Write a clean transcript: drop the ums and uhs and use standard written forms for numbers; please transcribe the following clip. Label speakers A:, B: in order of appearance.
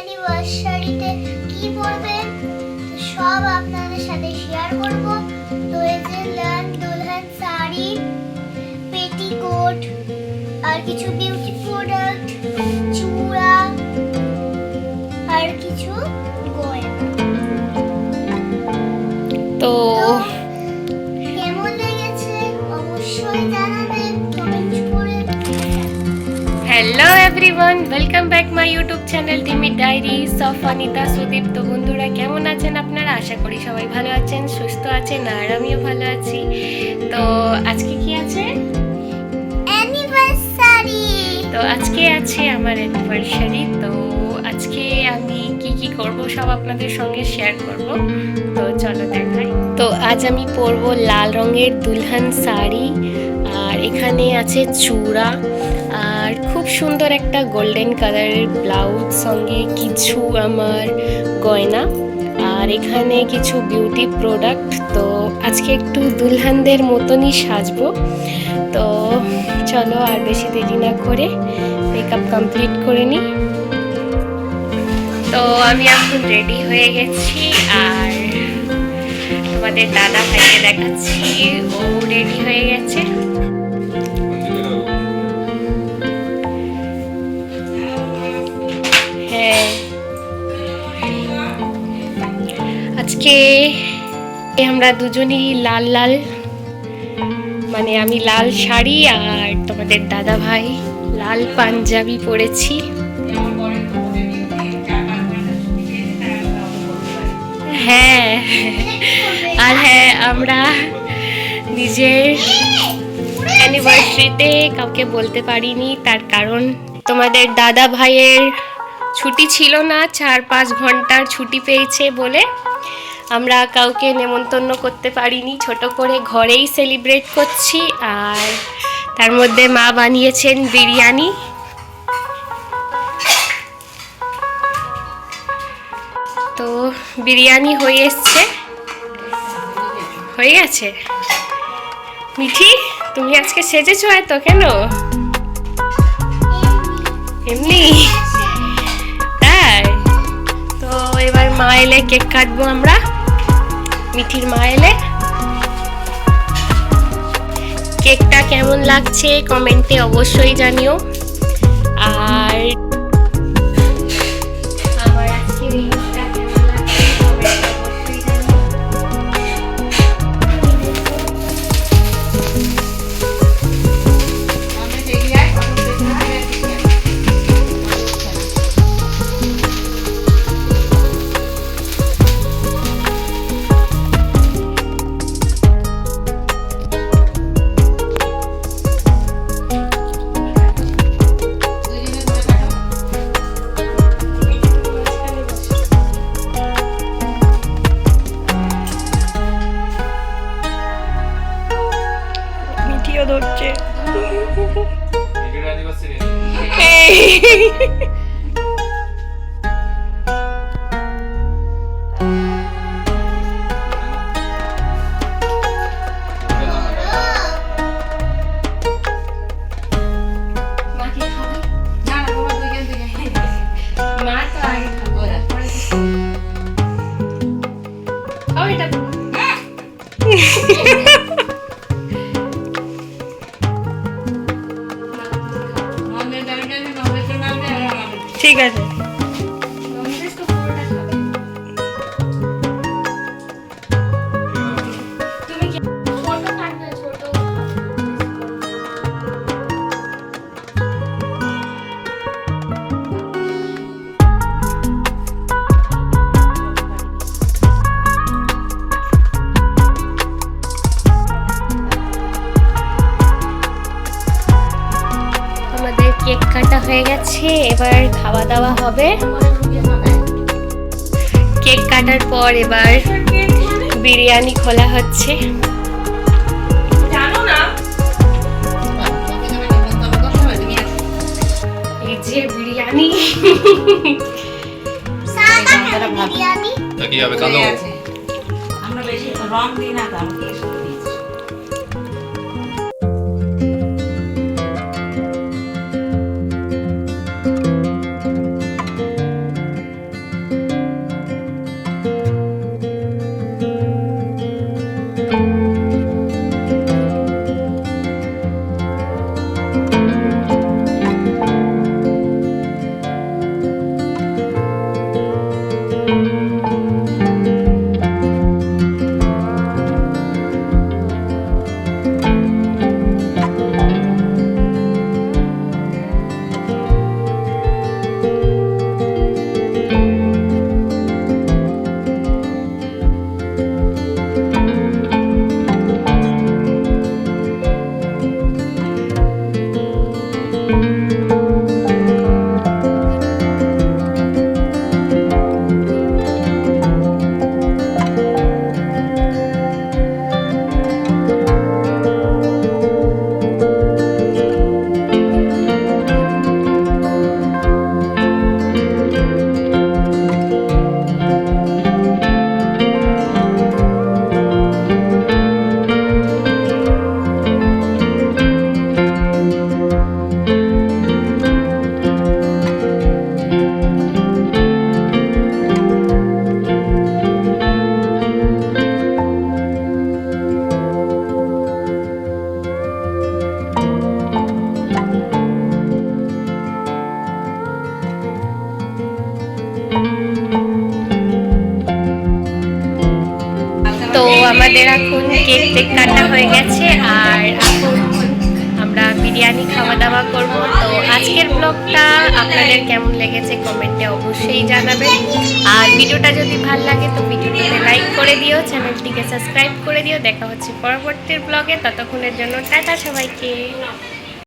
A: অ্যানিভার্সারিতে কি পরবে সব আপনাদের সাথে শেয়ার করব। তো এই যে দুলহান শাড়ি, পেটিকোট, আর কিছু বিউটি প্রোডাক্ট, চূড়া, আর কিছু গয়না।
B: তো
A: কেমন লেগেছে অবশ্যই জানাবেন কমেন্ট করে।
B: Hello everyone, welcome back my YouTube channel TIMI diaries of Anita Sudip. তো বন্ধুরা, কেমন আছেন আপনারা? আশা করি সবাই ভালো আছেন, সুস্থ আছেন, আর আমিও ভালো আছি। তো আজকে কি আছে?
A: অ্যানিভার্সারি।
B: তো আজকে আছে আমার অ্যানিভার্সারি। তো আজকে আমি কি করব সব আপনাদের সঙ্গে শেয়ার করব। তো চলো দেখাই। তো আজ আমি পরবো লাল রঙের দুলহান শাড়ি, আর এখানে আছে চূড়া, আর খুব সুন্দর একটা গোল্ডেন কালারের ব্লাউজ, সঙ্গে কিছু আমার গয়না, আর এখানে কিছু বিউটি প্রোডাক্ট। তো আজকে একটু দুলহানদের মতনই সাজবো। তো চলো আর বেশি দেরি না করে মেকআপ কমপ্লিট করে নিই। তো আমি এখন রেডি হয়ে গেছি, আর তোমাদের দাদা ভাইকে দেখাচ্ছি, ও রেডি হয়ে গেছে। হ্যাঁ, আজকে আমরা দুজনেই লাল লাল, মানে আমি লাল শাড়ি আর তোমাদের দাদা ভাই লাল পাঞ্জাবি পরেছি। হ্যাঁ, আর হ্যাঁ, আমরা নিজের অ্যানিভার্সারিতে কাউকে বলতে পারিনি, তার কারণ তোমাদের দাদা ভাইয়ের ছুটি ছিল না, 4-5 ঘন্টার ছুটি পেয়েছে বলে আমরা কাউকে নেমন্তন্ন করতে পারিনি। ছোট করে ঘরেই সেলিব্রেট করছি, আর তার মধ্যে মা বানিয়েছেন বিরিয়ানি। তো বিরিয়ানি হয়ে এসছে, হয়ে গেছে। মিঠি, তুমি আজকে সেজেছো এত কেন? এমনি? তাই? তো এবার মা এলে কেক কাটবো আমরা, মিঠির মা এলে। কেকটা কেমন লাগছে কমেন্টে অবশ্যই জানিও। আর আমার আজকের এই লুকটা কেমন লাগছে কমেন্টে অবশ্যই জানিও। মিঠিও ধরছে। ঠিক আছে। আমাদের কেক কাটা হয়ে গেছে, এবার খাওয়া দাওয়া হবে। কেক কাটার পর এবার বিরিয়ানি খোলা হচ্ছে। এই যে বিরিয়ানি,
A: বিরিয়ানি
C: কি হবে কালো?
D: আমরা বেশি রং দিই না, কারণ
B: রাখুন। কেক টেক কাটা হয়ে গেছে আর এখন আমরা বিরিয়ানি খাওয়া দাওয়া করব। তো আজকের ব্লগটা আপনাদের কেমন লেগেছে কমেন্টে অবশ্যই জানাবেন। আর ভিডিওটা যদি ভালো লাগে তো ভিডিওটাতে লাইক করে দিও, চ্যানেলটিকে সাবস্ক্রাইব করে দিও। দেখা হচ্ছে পরবর্তী ব্লগে, ততক্ষণের জন্য টাটা সবাইকে।